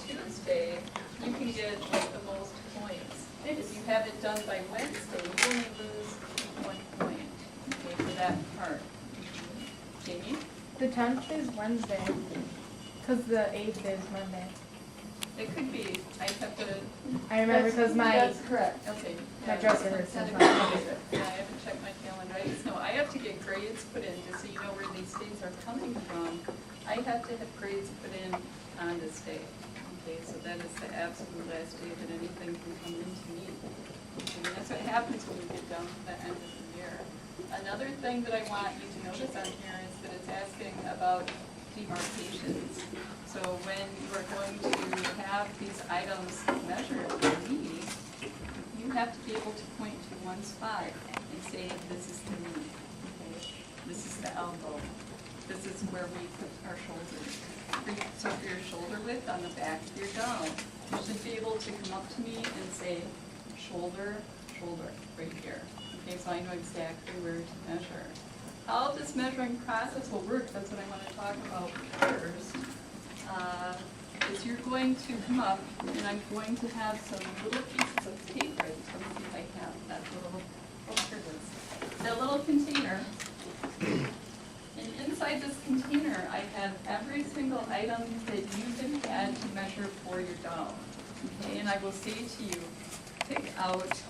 Tuesday, you can get like the most points. If you have it done by Wednesday, you only lose 1 point, okay, for that part. Jamie? The 10th is Wednesday, because the 8th is Monday. It could be, I have to, I remember because that's correct, okay. my Yeah, dresser that's hurts kind of sometimes. confusing. Yeah, I have to check my calendar. I just know, I have to get grades put in just so you know where these days are coming from. I have to have grades put in on this day. Okay, so that is the absolute last day that anything can come into me. Okay, and that's what happens when you get down to the end of the year. Another thing that I want you to notice on here is that it's asking about demarcations. So when you are going to have these items measured for me, you have to be able to point to one spot and say, this is the knee, okay? This is the elbow. This is where we put our shoulders. So for your shoulder width on the back of your gown, you should be able to come up to me and say, shoulder, shoulder, right here. Okay, so I know exactly where to measure. How this measuring process will work, that's what I want to talk about first, is you're going to come up and I'm going to have some little pieces of paper. Let me see if I have that little, oh, here it is. That little container. And inside this container, I have every single item that you have had to measure for your doll. Okay, and I will say to you, pick out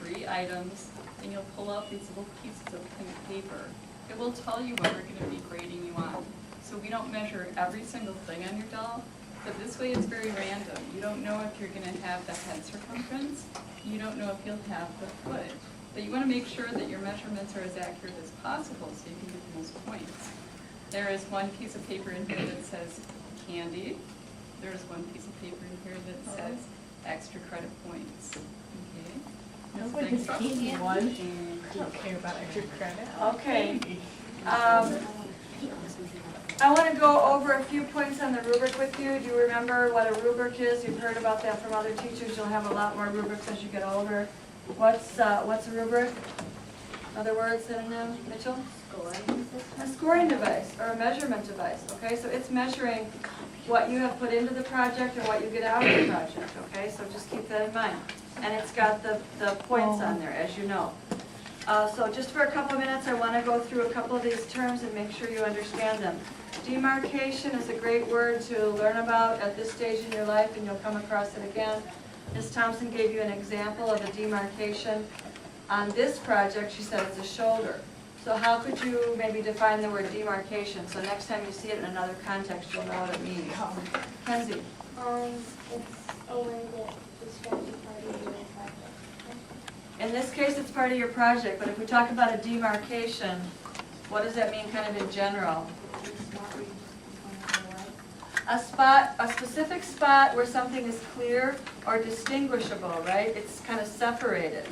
3 items and you'll pull out these little pieces of pink paper. It will tell you what we're going to be grading you on. So we don't measure every single thing on your doll, but this way it's very random. You don't know if you're going to have the head circumference. You don't know if you'll have the foot. But you want to make sure that your measurements are as accurate as possible so you can get the most points. There is one piece of paper in here that says candy. There's one piece of paper in here that says extra credit points. Okay. Nobody's eating one. I don't care about extra credit. Okay. I want to go over a few points on the rubric with you. Do you remember what a rubric is? You've heard about that from other teachers. You'll have a lot more rubrics as you get older. What's a rubric? Other words, synonym, Mitchell? A scoring device or a measurement device. Okay, so it's measuring what you have put into the project or what you get out of the project. Okay, so just keep that in mind. And it's got the points on there, as you know. So just for a couple of minutes, I want to go through a couple of these terms and make sure you understand them. Demarcation is a great word to learn about at this stage in your life, and you'll come across it again. Ms. Thompson gave you an example of a demarcation. On this project, she said it's a shoulder. So how could you maybe define the word demarcation? So next time you see it in another context, you'll know what it means. Kenzie? It's a word that describes a part of your project. In this case, it's part of your project, but if we talk about a demarcation, what does that mean kind of in general? A spot, a specific spot where something is clear or distinguishable, right? It's kind of separated.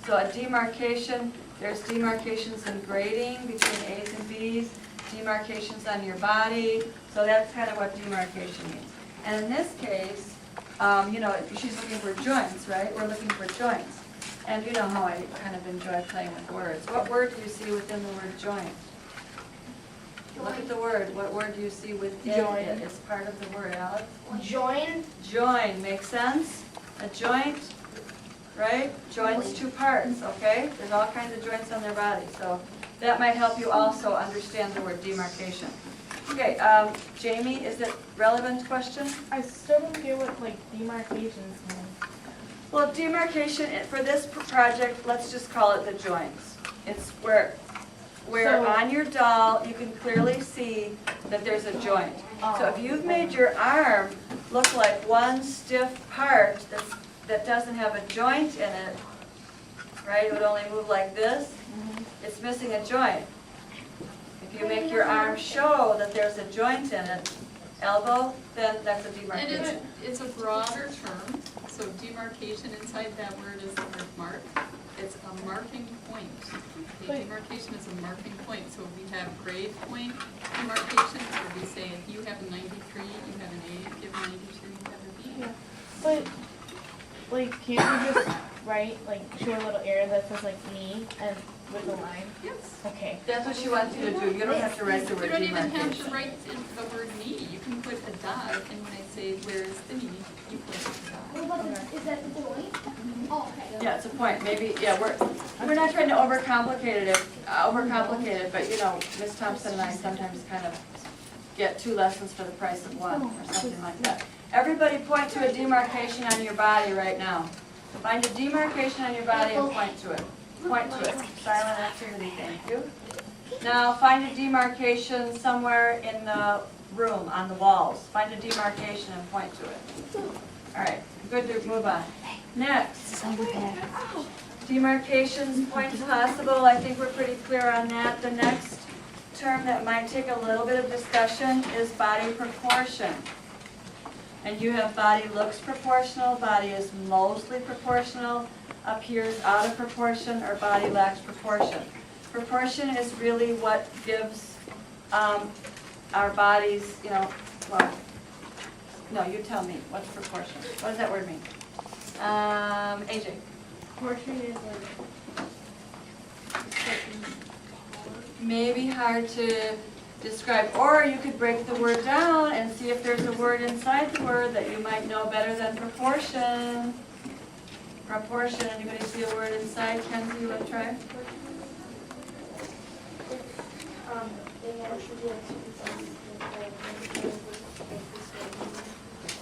So a demarcation, there's demarcations in grading between A's and B's, demarcations on your body, so that's kind of what demarcation means. And in this case, you know, she's looking for joints, right? We're looking for joints. And you know how I kind of enjoy playing with words. What word do you see within the word joint? Look at the word. What word do you see within Join. it? It's part of the word, Alex. Join. Join, makes sense? A joint, right? Joints 2 parts, okay? There's all kinds of joints on their body, so that might help you also understand the word demarcation. Okay, Jamie, is it relevant question? I still don't get what like demarcations mean. Well, demarcation, for this project, let's just call it the joints. It's where So- on your doll, you can clearly see that there's a joint. So if you've made your arm look like one stiff part that doesn't have a joint in it, right, it would only move like this, it's missing a joint. If you make your arm show that there's a joint in it, elbow, then that's a And demarcation. it's a broader term, so demarcation inside that word is the word mark. It's a marking point. Okay, demarcation is a marking point. So we have grade point demarcations, where we say if you have a 93, you have an A. If you have a 92, you have a B. Yeah. But like, can't you just write like show a little area that says like knee and with a line? Yes. Okay. That's what she wants you to do. You don't have to write the You word don't even have to demarcation. write in the word knee. You can put a dot, and when I say, where is the knee, you put a What dot. about the, is that the joint? Oh, okay. Yeah, it's a point. Maybe, yeah, we're not trying to overcomplicate it, but you know, Miss Thompson and I sometimes kind of get 2 lessons for the price of 1 or something like that. Everybody point to a demarcation on your body right now. Find a demarcation on your body and point to it. Point to it. Silent activity, thank you. Now find a demarcation somewhere in the room, on the walls. Find a demarcation and point to it. All right, good to move on. Next. Demarcations, points possible, I think we're pretty clear on that. The next term that might take a little bit of discussion is body proportion. And you have body looks proportional, body is mostly proportional, appears out of proportion, or body lacks proportion. Proportion is really what gives our bodies, you know, well, no, you tell me, what's proportion? What does that word mean? AJ? Proportion is like Maybe hard to describe, or you could break the word down and see if there's a word inside the word that you might know better than proportion. Proportion, anybody see a word inside? Kenzie, you want to try?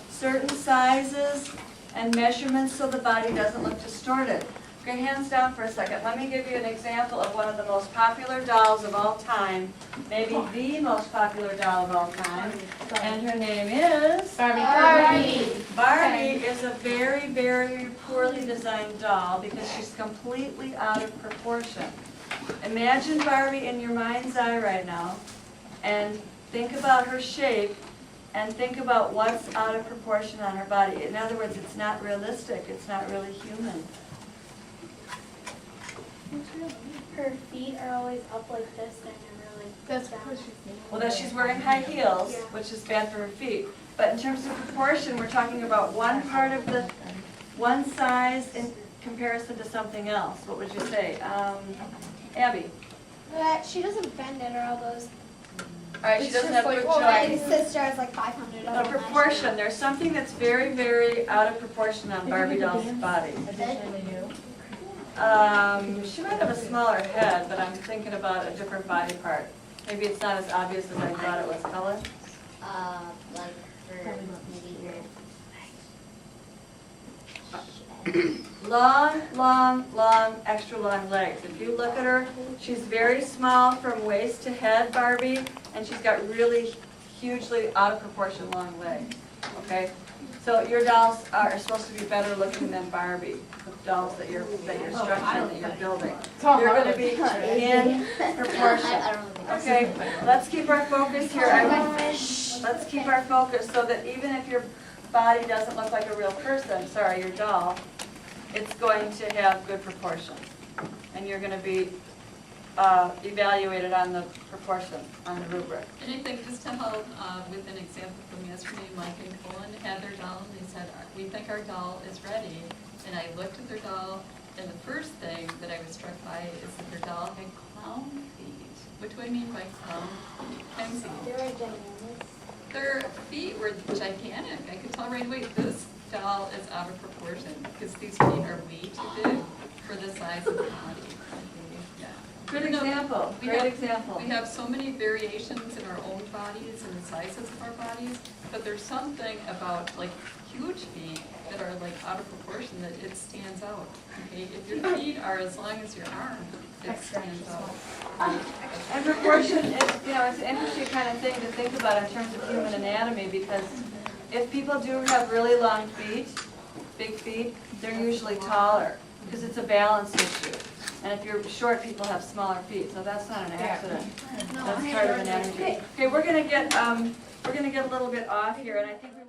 Certain sizes and measurements so the body doesn't look distorted. Okay, hands down for a second. Let me give you an example of one of the most popular dolls of all time, maybe the most popular doll of all time, and her name is? Barbie. Barbie is a very, very poorly designed doll because she's completely out of proportion. Imagine Barbie in your mind's eye right now, and think about her shape, and think about what's out of proportion on her body. In other words, it's not realistic, it's not really human. Her feet are always up like this, they're never like That's down. because she's Well, that she's wearing high heels, which is bad for her feet. But in terms of proportion, we're talking about one part of the, one size in comparison to something else. What would you say? Abby? She doesn't bend at her elbows. All right, she doesn't have good My joints. sister has like 500 of The them. proportion, there's something that's very, very out of proportion on Barbie doll's body. additionally new. She might have a smaller head, but I'm thinking about a different body part. Maybe it's not as obvious as I thought it was. Color? Like for maybe Long, long, long, extra long legs. If you look at her, she's very small from waist to head, Barbie, and she's got really hugely out of proportion long legs. Okay? So your dolls are supposed to be better looking than Barbie, the dolls that you're structuring, that you're building. They're going to be in proportion. I don't think that's Okay, let's keep our focus here. Let's keep our focus so that even if your body doesn't look like a real person, sorry, your doll, it's going to have good proportions. And you're going to be evaluated on the proportion, on the rubric. And I think just to help with an example from yesterday, Mike and Colin had their doll, and they said, we think our doll is ready. And I looked at their doll, and the first thing that I was struck by is that their doll had clown feet. What do I mean by clown feet? Kenzie? They're ginormous. Their feet were gigantic. I could tell right away, this doll is out of proportion, because these feet are way too big for the size of the body. Yeah. Good You know, example, we great have- example. We have so many variations in our own bodies and the sizes of our bodies, but there's something about like huge feet that are like out of proportion that it stands out. Okay, if your feet are as long as your arm, it stands out. And proportion is, you know, it's an interesting kind of thing to think about in terms of human anatomy, because if people do have really long feet, big feet, they're usually taller, because it's a balance issue. And if you're short, people have smaller feet, so that's not an accident. That's part of anatomy. Okay, we're gonna get a little bit off here, and I think we